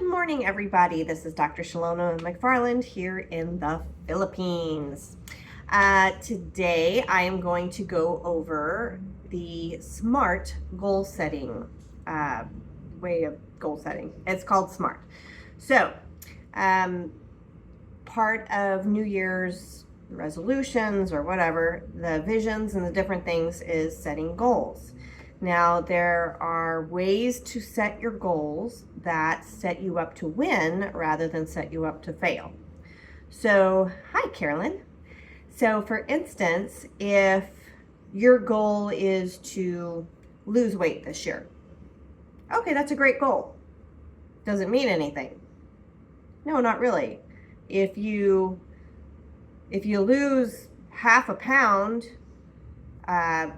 Good morning, everybody. This is Dr. Shalona McFarland here in the Philippines. Today, I am going to go over the SMART goal setting way of goal setting. It's called SMART. So, part of New Year's resolutions or whatever, the visions and the different things is setting goals. Now, there are ways to set your goals that set you up to win rather than set you up to fail. So, hi, Carolyn. So, for instance, if your goal is to lose weight this year, okay, that's a great goal. Doesn't mean anything. No, not really. If you lose half a pound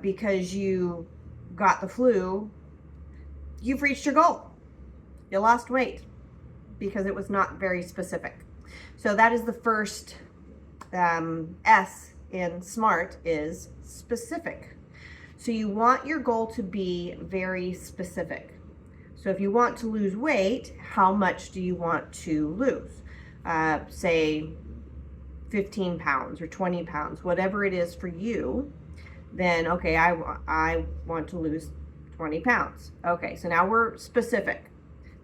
because you got the flu, you've reached your goal. You lost weight because it was not very specific. So that is the first S in SMART is specific. So you want your goal to be very specific. So if you want to lose weight, how much do you want to lose? Say 15 pounds or 20 pounds, whatever it is for you. Then, okay, I want to lose 20 pounds. Okay, so now we're specific.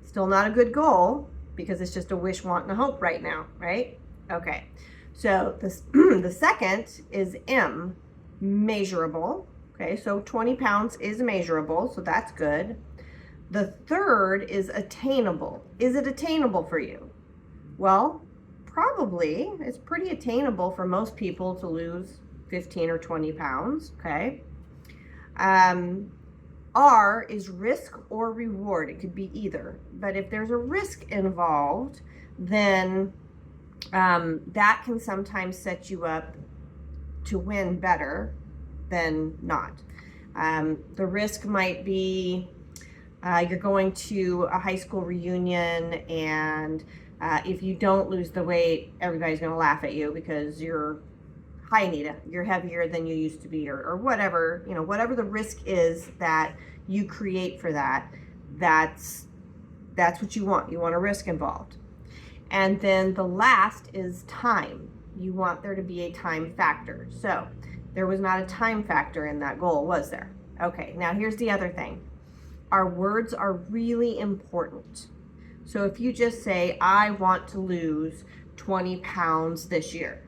Still not a good goal because it's just a wish, want, and a hope right now, right? Okay, so the second is M, measurable. Okay, so 20 pounds is measurable, so that's good. The third is attainable. Is it attainable for you? Well, probably. It's pretty attainable for most people to lose 15 or 20 pounds, okay? R is risk or reward. It could be either. But if there's a risk involved, then that can sometimes set you up to win better than not. The risk might be you're going to a high school reunion, and if you don't lose the weight, everybody's going to laugh at you because you're, hi Anita, you're heavier than you used to be, or whatever, whatever the risk is that you create for that, that's what you want. You want a risk involved. And then the last is time. You want there to be a time factor. So there was not a time factor in that goal, was there? Okay, now here's the other thing. Our words are really important. So if you just say, I want to lose 20 pounds this year.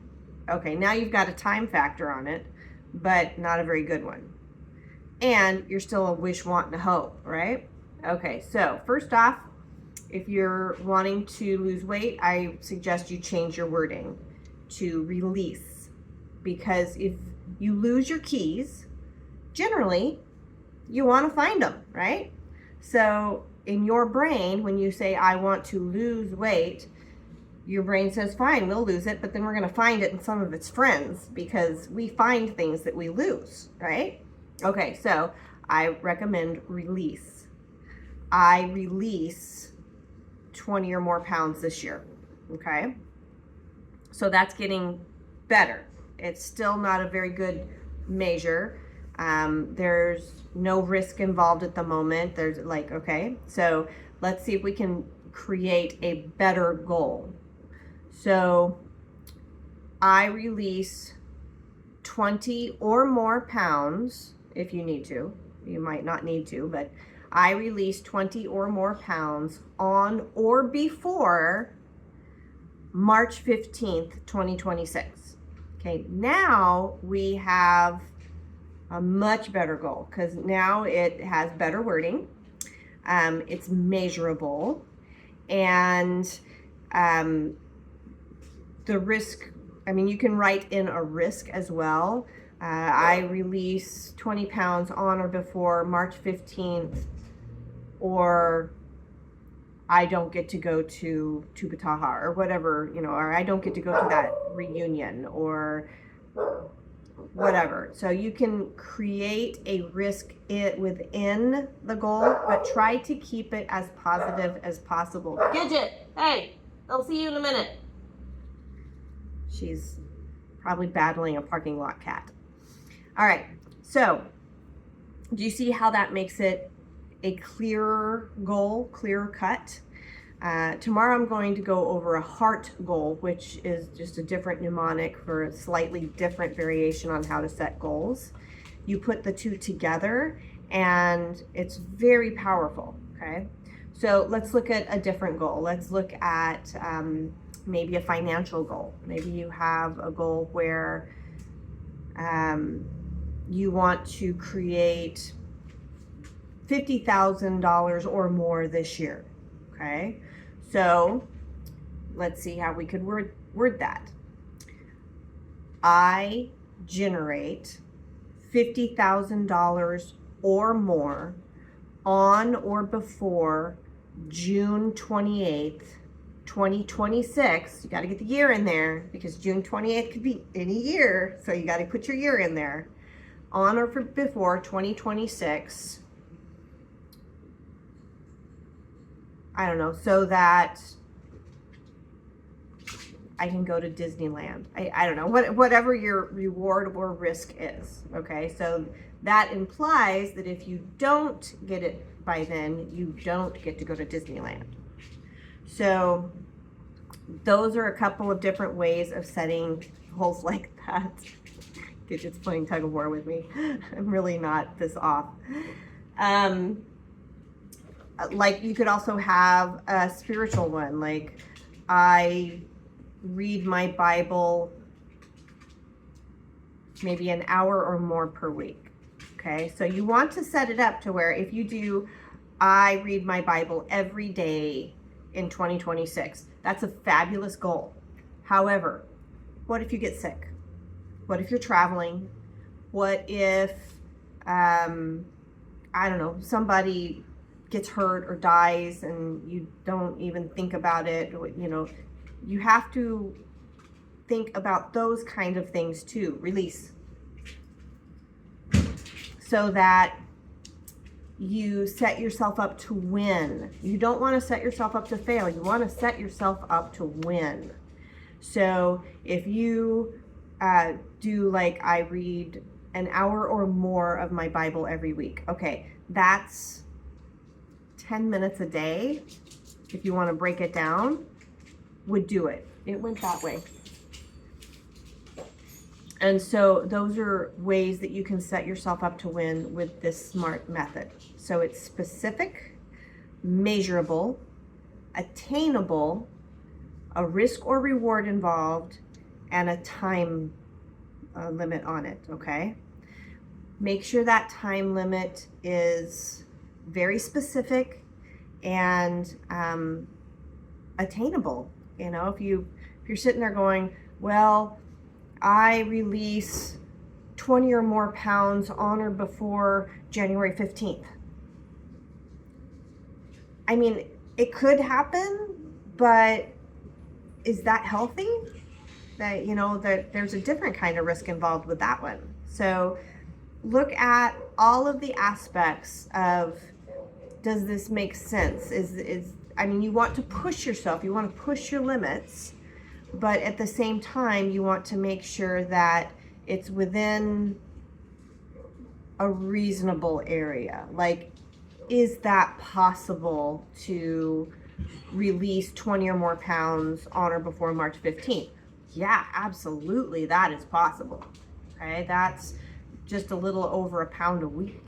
Okay, now you've got a time factor on it, but not a very good one. And you're still a wish, want, and a hope, right? Okay, so first off, if you're wanting to lose weight, I suggest you change your wording to release. Because if you lose your keys, generally, you want to find them, right? So in your brain, when you say, I want to lose weight, your brain says, fine, we'll lose it, but then we're going to find it in some of its friends because we find things that we lose, right? Okay, so I recommend release. I release 20 or more pounds this year, okay? So that's getting better. It's still not a very good measure. There's no risk involved at the moment. There's okay, so let's see if we can create a better goal. So I release 20 or more pounds if you need to. You might not need to, but I release 20 or more pounds on or before March 15th, 2026. Okay, now we have a much better goal because now it has better wording. It's measurable, and the risk, you can write in a risk as well. I release 20 pounds on or before March 15th, or I don't get to go to Bataha, or whatever, or I don't get to go to that reunion, or whatever. So you can create a risk within the goal, but try to keep it as positive as possible. Gidget, hey, I'll see you in a minute. She's probably battling a parking lot cat. All right, so do you see how that makes it a clearer goal, clearer cut? Tomorrow I'm going to go over a heart goal, which is just a different mnemonic for a slightly different variation on how to set goals. You put the two together and it's very powerful, okay? So let's look at a different goal. Let's look at maybe a financial goal. Maybe you have a goal where you want to create $50,000 or more this year, okay? So let's see how we could word that. I generate $50,000 or more on or before June 28th, 2026. You got to get the year in there because June 28th could be any year. So you got to put your year in there. On or before 2026. I don't know, so that I can go to Disneyland. I don't know, whatever your reward or risk is, okay? So that implies that if you don't get it by then, you don't get to go to Disneyland. So those are a couple of different ways of setting goals like that. Gidget's playing tug of war with me. I'm really not this off. Like you could also have a spiritual one, like I read my Bible maybe an hour or more per week. Okay, so you want to set it up to where if you do, I read my Bible every day in 2026, that's a fabulous goal. However, what if you get sick? What if you're traveling? What if, I don't know, somebody gets hurt or dies and you don't even think about it? You know, you have to think about those kind of things too. Release. So that you set yourself up to win. You don't want to set yourself up to fail. You want to set yourself up to win. So if you do like I read an hour or more of my Bible every week, okay, that's 10 minutes a day, if you want to break it down, would do it. It went that way. And so those are ways that you can set yourself up to win with this SMART method. So it's specific, measurable, attainable, a risk or reward involved, and a time limit on it, okay? Make sure that time limit is very specific and attainable. You know, if you're sitting there going, well, I release 20 or more pounds on or before January 15th. I mean, it could happen, but is that healthy? That, you know, that there's a different kind of risk involved with that one. So look at all of the aspects of, does this make sense? I mean, you want to push yourself, you want to push your limits, but at the same time, you want to make sure that it's within a reasonable area. Like, is that possible to release 20 or more pounds on or before March 15th? Yeah, absolutely, that is possible. Okay, that's just a little over a pound a week.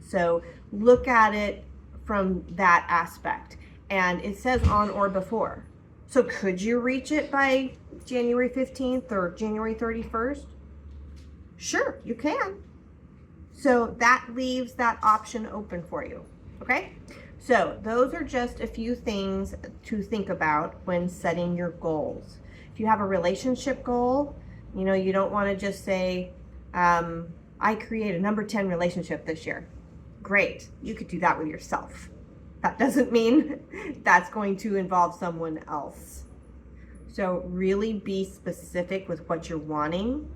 So look at it from that aspect. And it says on or before. So could you reach it by January 15th or January 31st? Sure, you can. So that leaves that option open for you, okay? So those are just a few things to think about when setting your goals. If you have a relationship goal, you know, you don't want to just say, I create a number 10 relationship this year. Great, you could do that with yourself. That doesn't mean that's going to involve someone else. So really be specific with what you're wanting.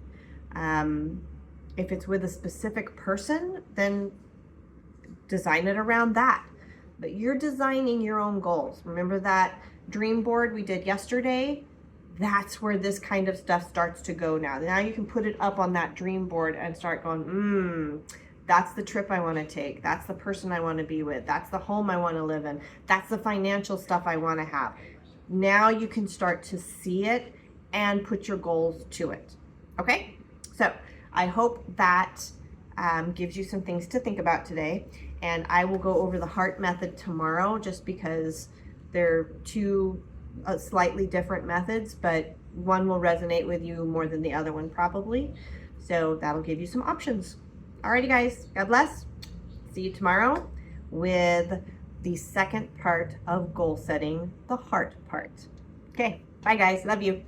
If it's with a specific person, then design it around that. But you're designing your own goals. Remember that dream board we did yesterday? That's where this kind of stuff starts to go now. Now you can put it up on that dream board and start going, That's the trip I want to take. That's the person I want to be with. That's the home I want to live in. That's the financial stuff I want to have. Now you can start to see it and put your goals to it. Okay? So I hope that gives you some things to think about today. And I will go over the heart method tomorrow just because they're two slightly different methods, but one will resonate with you more than the other one probably. So that'll give you some options. Alrighty guys, God bless. See you tomorrow with the second part of goal setting, the heart part. Okay, bye guys, love you.